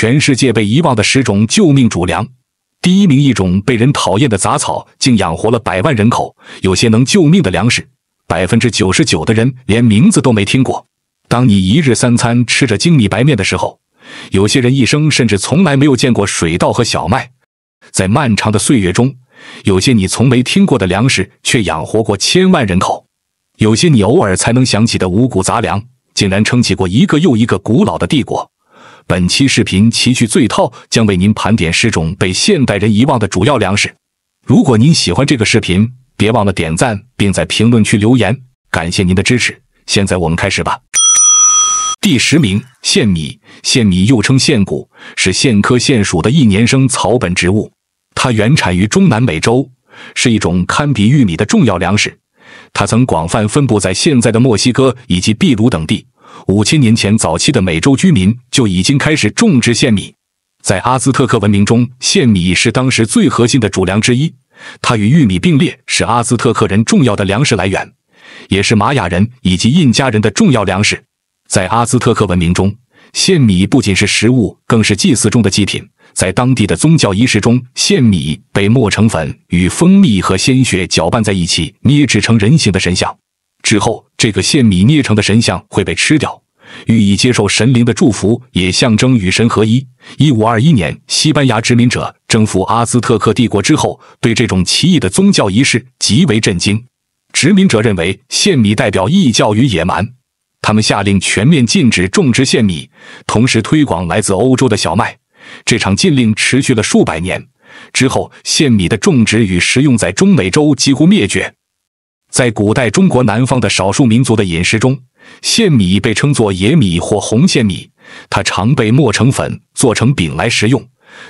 全世界被遗忘的10种救命主粮。第1名，一种被人讨厌的杂草，竟养活了100万人口。有些能救命的粮食，99%的人连名字都没听过。当你1日3餐吃着精米白面的时候，有些人一生甚至从来没有见过水稻和小麦。在漫长的岁月中，有些你从没听过的粮食却养活过千万人口。有些你偶尔才能想起的五谷杂粮，竟然撑起过一个又一个古老的帝国。本期视频奇趣最套将为您盘点10种被现代人遗忘的主要粮食。如果您喜欢这个视频，别忘了点赞，并在评论区留言，感谢您的支持。现在我们开始吧。第10名，线米。线米又称线谷，是苋科线属的一年生草本植物。它原产于中南美洲，是一种堪比玉米的重要粮食。它曾广泛分布在现在的墨西哥以及秘鲁等地。5000年前，早期的美洲居民就已经开始种植线米。在阿兹特克文明中，线米是当时最核心的主粮之一。它与玉米并列，是阿兹特克人重要的粮食来源，也是玛雅人以及印加人的重要粮食。在阿兹特克文明中，线米不仅是食物，更是祭祀中的祭品。在当地的宗教仪式中，线米被磨成粉，与蜂蜜和鲜血搅拌在一起，捏制成人形的神像。之后，这个线米捏成的神像会被吃掉，寓意接受神灵的祝福，也象征与神合一。1521年，西班牙殖民者征服阿兹特克帝国之后，对这种奇异的宗教仪式极为震惊。殖民者认为线米代表异教与野蛮，他们下令全面禁止种植线米，同时推广来自欧洲的小麦。这场禁令持续了数百年，之后线米的种植与食用在中美洲几乎灭绝。在古代中国南方的少数民族的饮食中，线米被称作野米或红线米，它常被磨成粉，做成饼来食用。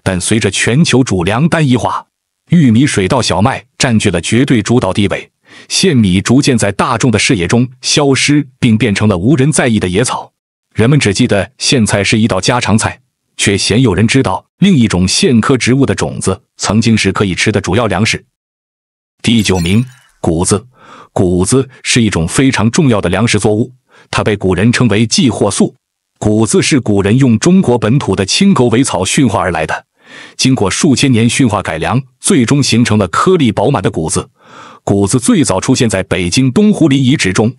但随着全球主粮单一化，玉米、水稻、小麦占据了绝对主导地位，线米逐渐在大众的视野中消失，并变成了无人在意的野草。人们只记得苋菜是一道家常菜，却鲜有人知道另一种苋科植物的种子曾经是可以吃的主要粮食。第9名，谷子。谷子是一种非常重要的粮食作物，它被古人称为寄货粟。谷子是古人用中国本土的青狗尾草驯化而来的，经过数千年驯化改良，最终形成了颗粒饱满的谷子。谷子最早出现在北京东湖陵遗址中，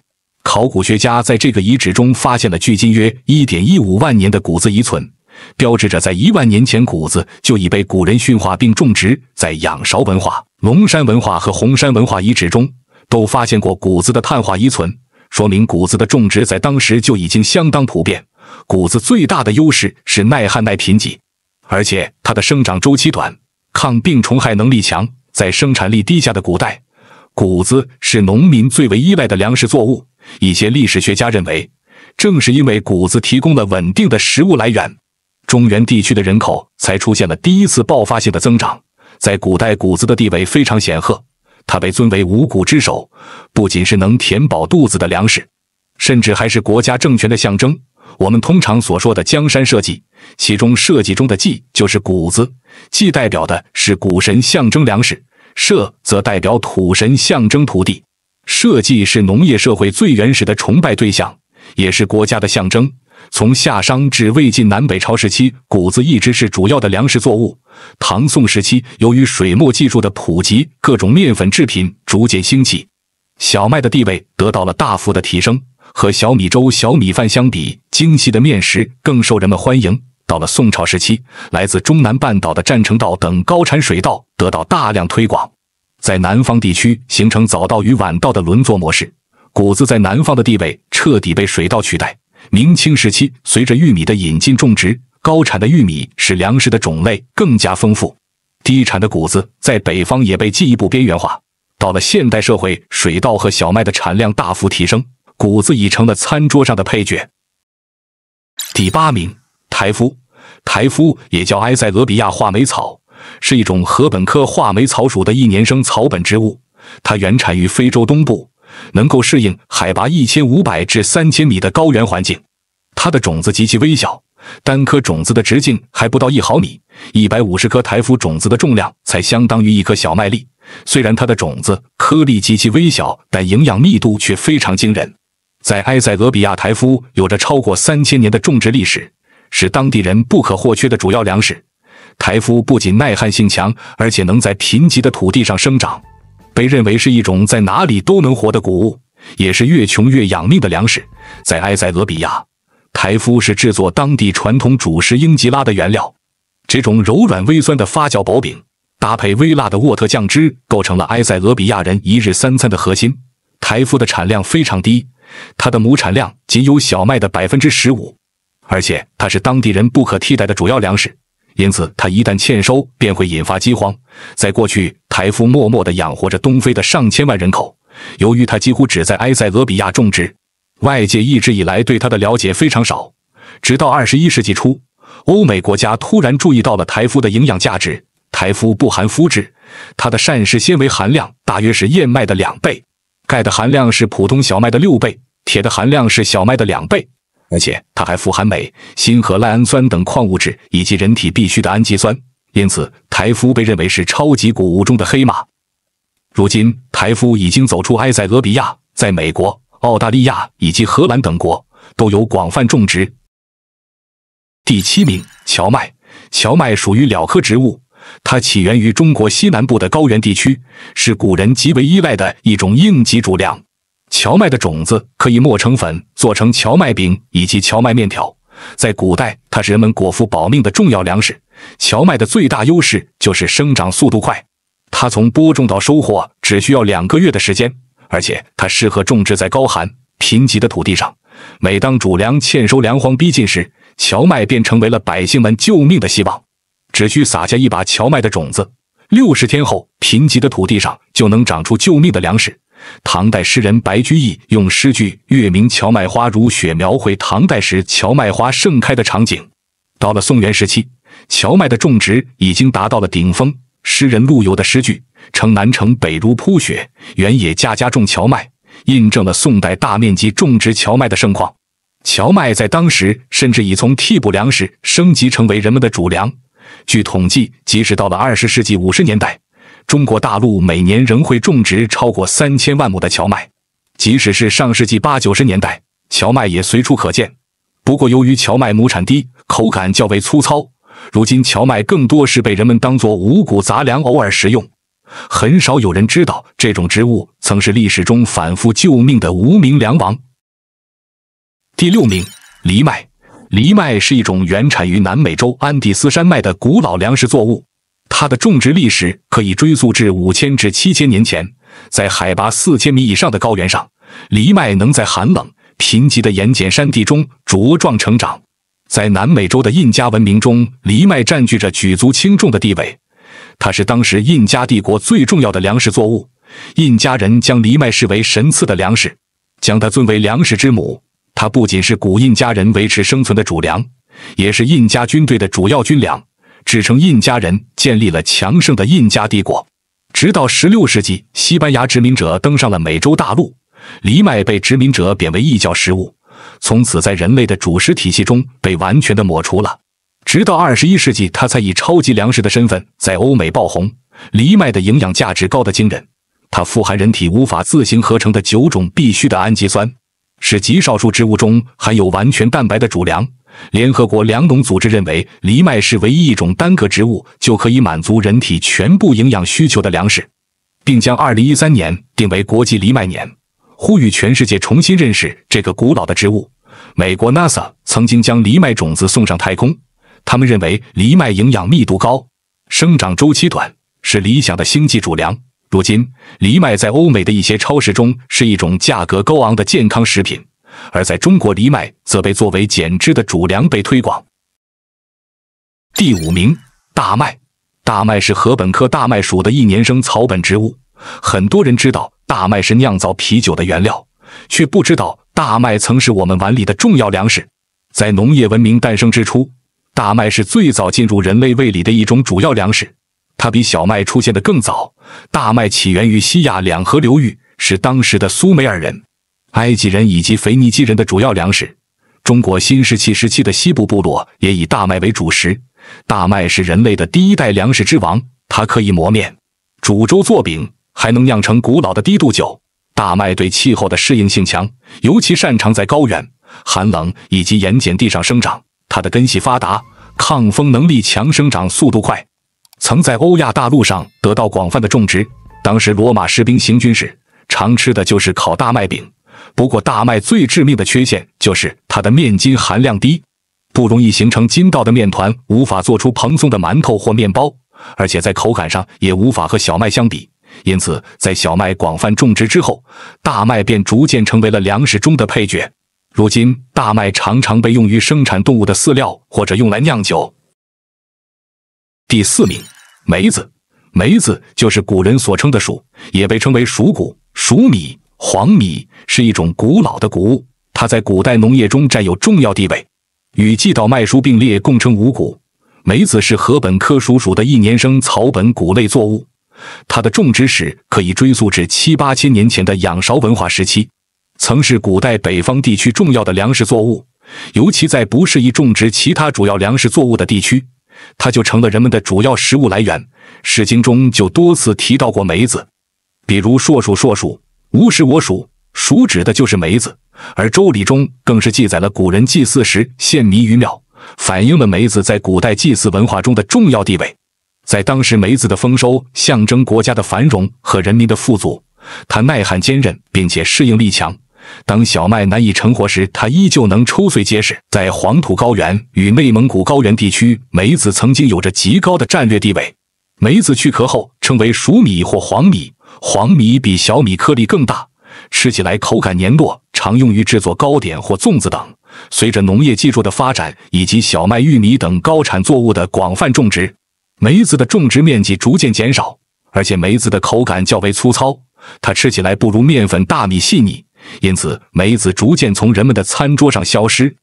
考古学家在这个遗址中发现了距今约 1.15 万年的谷子遗存，标志着在1万年前谷子就已被古人驯化并种植。在仰韶文化、龙山文化和红山文化遗址中都发现过谷子的碳化遗存，说明谷子的种植在当时就已经相当普遍。谷子最大的优势是耐旱耐贫瘠，而且它的生长周期短，抗病虫害能力强。在生产力低下的古代，谷子是农民最为依赖的粮食作物。一些历史学家认为，正是因为谷子提供了稳定的食物来源，中原地区的人口才出现了第一次爆发性的增长。在古代，谷子的地位非常显赫，它被尊为五谷之首，不仅是能填饱肚子的粮食，甚至还是国家政权的象征。我们通常所说的江山社稷，其中社稷中的稷就是谷子，稷代表的是谷神，象征粮食；社则代表土神，象征土地。社稷是农业社会最原始的崇拜对象，也是国家的象征。从夏商至魏晋南北朝时期，谷子一直是主要的粮食作物。唐宋时期，由于水墨技术的普及，各种面粉制品逐渐兴起，小麦的地位得到了大幅的提升。和小米粥、小米饭相比，精细的面食更受人们欢迎。到了宋朝时期，来自中南半岛的占城稻等高产水稻得到大量推广，在南方地区形成早稻与晚稻的轮作模式。谷子在南方的地位彻底被水稻取代。明清时期，随着玉米的引进种植，高产的玉米使粮食的种类更加丰富，低产的谷子在北方也被进一步边缘化。到了现代社会，水稻和小麦的产量大幅提升，谷子已成了餐桌上的配角。第8名，台夫。台夫也叫埃塞俄比亚画眉草，是一种禾本科画眉草属的一年生草本植物。它原产于非洲东部，能够适应海拔1500至3000米的高原环境。它的种子极其微小，单颗种子的直径还不到1毫米，150颗台夫种子的重量才相当于1颗小麦粒。虽然它的种子颗粒极其微小，但营养密度却非常惊人。在埃塞俄比亚，台夫有着超过3000年的种植历史，是当地人不可或缺的主要粮食。台麸不仅耐旱性强，而且能在贫瘠的土地上生长，被认为是一种在哪里都能活的谷物，也是越穷越养命的粮食。在埃塞俄比亚，台麸是制作当地传统主食英吉拉的原料。这种柔软微酸的发酵薄饼，搭配微辣的沃特酱汁，构成了埃塞俄比亚人一日三餐的核心。台麸的产量非常低，它的亩产量仅有小麦的15%，而且它是当地人不可替代的主要粮食，因此它一旦欠收便会引发饥荒。在过去，台麸默默地养活着东非的上千万人口。由于它几乎只在埃塞俄比亚种植，外界一直以来对它的了解非常少。直到21世纪初，欧美国家突然注意到了台麸的营养价值。台麸不含麸质，它的膳食纤维含量大约是燕麦的2倍，钙的含量是普通小麦的6倍，铁的含量是小麦的2倍，而且它还富含镁、锌和赖氨酸等矿物质，以及人体必需的氨基酸。因此，台麸被认为是超级谷物中的黑马。如今，台麸已经走出埃塞俄比亚，在美国、澳大利亚以及荷兰等国都有广泛种植。第7名，荞麦。荞麦属于蓼科植物，它起源于中国西南部的高原地区，是古人极为依赖的一种应急主粮。荞麦的种子可以磨成粉，做成荞麦饼以及荞麦面条。在古代，它是人们果腹保命的重要粮食。荞麦的最大优势就是生长速度快，它从播种到收获只需要2个月的时间，而且它适合种植在高寒、贫瘠的土地上。每当主粮欠收、粮荒逼近时，荞麦便成为了百姓们救命的希望。只需撒下一把荞麦的种子，60天后，贫瘠的土地上就能长出救命的粮食。唐代诗人白居易用诗句“月明荞麦花如雪”描绘唐代时荞麦花盛开的场景。到了宋元时期，荞麦的种植已经达到了顶峰。诗人陆游的诗句“城南城北如铺雪，原野家家种荞麦”，印证了宋代大面积种植荞麦的盛况。荞麦在当时甚至已从替补粮食升级成为人们的主粮。据统计，即使到了20世纪50年代，中国大陆每年仍会种植超过3000万亩的荞麦。即使是上世纪80、90年代，荞麦也随处可见。不过由于荞麦亩产低，口感较为粗糙，如今荞麦更多是被人们当作五谷杂粮偶尔食用。很少有人知道这种植物曾是历史中反复救命的无名粮王。第6名，藜麦。藜麦是一种原产于南美洲安第斯山脉的古老粮食作物，它的种植历史可以追溯至5000至7000年前。在海拔4000米以上的高原上，藜麦能在寒冷、贫瘠的盐碱山地中茁壮成长。在南美洲的印加文明中，藜麦占据着举足轻重的地位。它是当时印加帝国最重要的粮食作物，印加人将藜麦视为神赐的粮食，将它尊为粮食之母。它不仅是古印加人维持生存的主粮，也是印加军队的主要军粮，支撑印加人建立了强盛的印加帝国。直到16世纪，西班牙殖民者登上了美洲大陆，藜麦被殖民者贬为异教食物，从此在人类的主食体系中被完全的抹除了。直到21世纪，它才以超级粮食的身份在欧美爆红。藜麦的营养价值高得惊人，它富含人体无法自行合成的9种必需的氨基酸，是极少数植物中含有完全蛋白的主粮。联合国粮农组织认为，藜麦是唯一一种单个植物就可以满足人体全部营养需求的粮食，并将2013年定为国际藜麦年，呼吁全世界重新认识这个古老的植物。美国 NASA 曾经将藜麦种子送上太空，他们认为藜麦营养密度高，生长周期短，是理想的星际主粮。如今，藜麦在欧美的一些超市中是一种价格高昂的健康食品，而在中国，藜麦则被作为减脂的主粮被推广。第5名，大麦。大麦是禾本科大麦属的一年生草本植物。很多人知道大麦是酿造啤酒的原料，却不知道大麦曾是我们碗里的重要粮食。在农业文明诞生之初，大麦是最早进入人类胃里的一种主要粮食。它比小麦出现的更早。大麦起源于西亚两河流域，是当时的苏美尔人、埃及人以及腓尼基人的主要粮食。中国新石器时期的西部部落也以大麦为主食。大麦是人类的第一代粮食之王，它可以磨面、煮粥做饼，还能酿成古老的低度酒。大麦对气候的适应性强，尤其擅长在高原、寒冷以及盐碱地上生长。它的根系发达，抗风能力强，生长速度快，曾在欧亚大陆上得到广泛的种植。当时罗马士兵行军时，常吃的就是烤大麦饼。不过大麦最致命的缺陷就是它的面筋含量低，不容易形成筋道的面团，无法做出蓬松的馒头或面包，而且在口感上也无法和小麦相比。因此在小麦广泛种植之后，大麦便逐渐成为了粮食中的配角。如今大麦常常被用于生产动物的饲料，或者用来酿酒。第4名，梅子。梅子就是古人所称的黍，也被称为黍谷、黍米、黄米，是一种古老的谷物，它在古代农业中占有重要地位，与稷稻、麦黍并列，共称五谷。梅子是禾本科黍属的一年生草本谷类作物，它的种植史可以追溯至7、8千年前的仰韶文化时期，曾是古代北方地区重要的粮食作物，尤其在不适宜种植其他主要粮食作物的地区，它就成了人们的主要食物来源。诗经中就多次提到过梅子，比如硕黍硕黍，吾食我黍，黍指的就是梅子。而周礼中更是记载了古人祭祀时献糜于庙，反映了梅子在古代祭祀文化中的重要地位。在当时，梅子的丰收象征国家的繁荣和人民的富足，它耐旱坚韧，并且适应力强。当小麦难以成活时，它依旧能抽穗结实。在黄土高原与内蒙古高原地区，梅子曾经有着极高的战略地位。梅子去壳后称为黍米或黄米，黄米比小米颗粒更大，吃起来口感黏糯，常用于制作糕点或粽子等。随着农业技术的发展以及小麦、玉米等高产作物的广泛种植，梅子的种植面积逐渐减少，而且梅子的口感较为粗糙，它吃起来不如面粉、大米细腻，因此梅子逐渐从人们的餐桌上消失。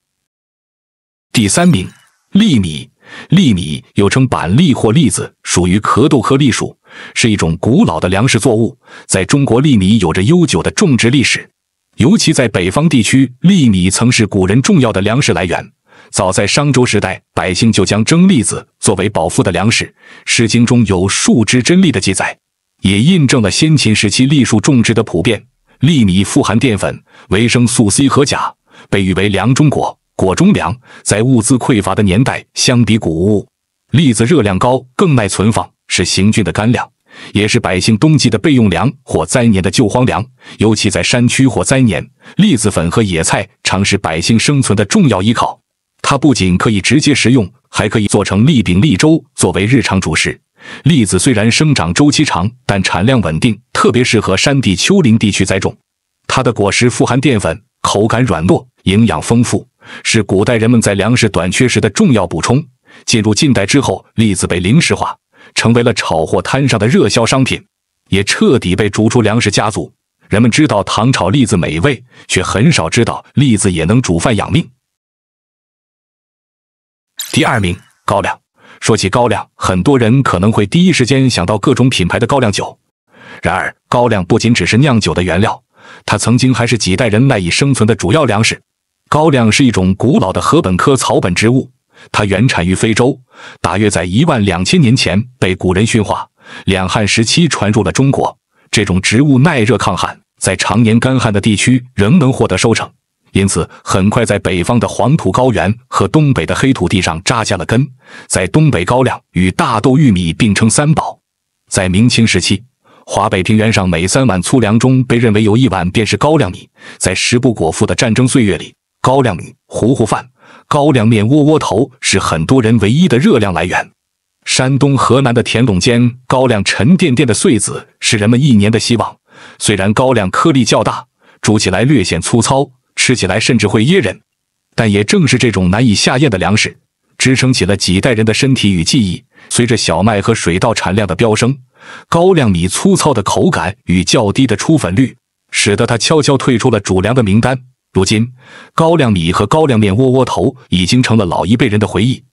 第3名，栗米。栗米又称板栗或栗子，属于壳豆科栗属，是一种古老的粮食作物。在中国，栗米有着悠久的种植历史，尤其在北方地区，栗米曾是古人重要的粮食来源。早在商周时代，百姓就将蒸栗子作为饱腹的粮食，《诗经》中有数之真栗的记载，也印证了先秦时期栗树种植的普遍。栗米富含淀粉、维生素 C 和钾，被誉为粮中果、果中粮。在物资匮乏的年代，相比谷物，栗子热量高，更耐存放，是行军的干粮，也是百姓冬季的备用粮或灾年的救荒粮。尤其在山区或灾年，栗子粉和野菜常是百姓生存的重要依靠。它不仅可以直接食用，还可以做成栗饼、栗粥，作为日常主食。栗子虽然生长周期长，但产量稳定，特别适合山地丘陵地区栽种。它的果实富含淀粉，口感软糯，营养丰富，是古代人们在粮食短缺时的重要补充。进入近代之后，栗子被零食化，成为了炒货摊上的热销商品，也彻底被逐出粮食家族。人们知道糖炒栗子美味，却很少知道栗子也能煮饭养命。第2名，高粱。说起高粱，很多人可能会第一时间想到各种品牌的高粱酒。然而，高粱不仅只是酿酒的原料，它曾经还是几代人赖以生存的主要粮食。高粱是一种古老的禾本科草本植物，它原产于非洲，大约在12000年前被古人驯化，两汉时期传入了中国。这种植物耐热抗旱，在常年干旱的地区仍能获得收成，因此很快在北方的黄土高原和东北的黑土地上扎下了根。在东北，高粱与大豆、玉米并称三宝。在明清时期，华北平原上每3碗粗粮中被认为有1碗便是高粱米。在食不果腹的战争岁月里，高粱米、糊糊饭、高粱面、窝窝头是很多人唯一的热量来源。山东、河南的田垄间，高粱沉甸甸的穗子是人们一年的希望。虽然高粱颗粒较大，煮起来略显粗糙，吃起来甚至会噎人，但也正是这种难以下咽的粮食，支撑起了几代人的身体与记忆。随着小麦和水稻产量的飙升，高粱米粗糙的口感与较低的出粉率，使得它悄悄退出了主粮的名单。如今，高粱米和高粱面、窝窝头已经成了老一辈人的回忆。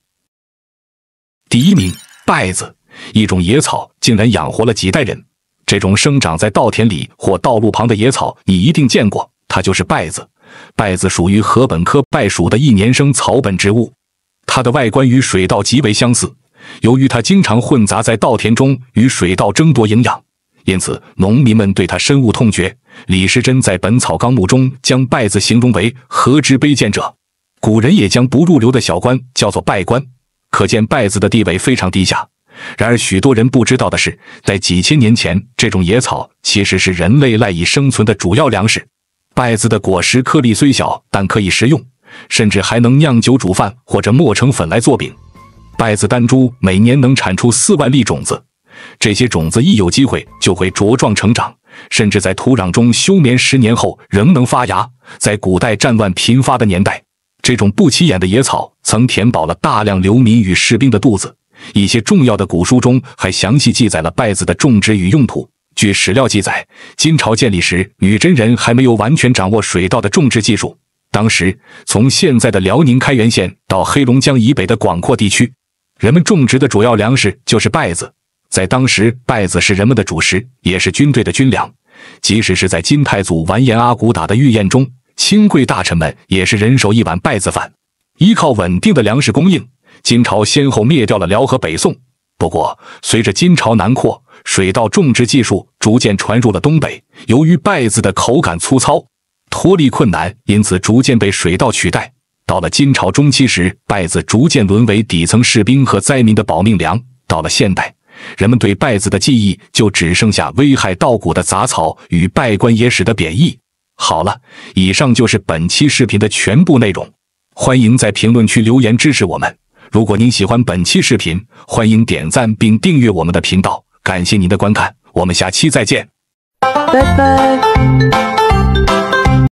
第1名，稗子。一种野草竟然养活了几代人。这种生长在稻田里或道路旁的野草你一定见过，它就是稗子。稗子属于禾本科稗属的一年生草本植物，它的外观与水稻极为相似。由于它经常混杂在稻田中，与水稻争夺营养，因此农民们对它深恶痛绝。李时珍在《本草纲目》中将稗子形容为禾之卑贱者。古人也将不入流的小官叫做稗官，可见稗子的地位非常低下。然而许多人不知道的是，在几千年前，这种野草其实是人类赖以生存的主要粮食。稗子的果实颗粒虽小，但可以食用，甚至还能酿酒煮饭或者磨成粉来做饼。稗子单株每年能产出4万粒种子，这些种子一有机会就会茁壮成长，甚至在土壤中休眠10年后仍能发芽。在古代战乱频发的年代，这种不起眼的野草曾填饱了大量流民与士兵的肚子。一些重要的古书中还详细记载了稗子的种植与用途。据史料记载，金朝建立时，女真人还没有完全掌握水稻的种植技术。当时，从现在的辽宁开原县到黑龙江以北的广阔地区，人们种植的主要粮食就是稗子。在当时，稗子是人们的主食，也是军队的军粮。即使是在金太祖完颜阿骨打的御宴中，亲贵大臣们也是人手一碗稗子饭。依靠稳定的粮食供应，金朝先后灭掉了辽和北宋。不过，随着金朝南扩，水稻种植技术逐渐传入了东北。由于稗子的口感粗糙，脱粒困难，因此逐渐被水稻取代。到了金朝中期时，稗子逐渐沦为底层士兵和灾民的保命粮。到了现代，人们对稗子的记忆就只剩下危害稻谷的杂草与稗官野史的贬义。好了，以上就是本期视频的全部内容。欢迎在评论区留言支持我们。如果您喜欢本期视频，欢迎点赞并订阅我们的频道。感谢您的观看，我们下期再见。拜拜。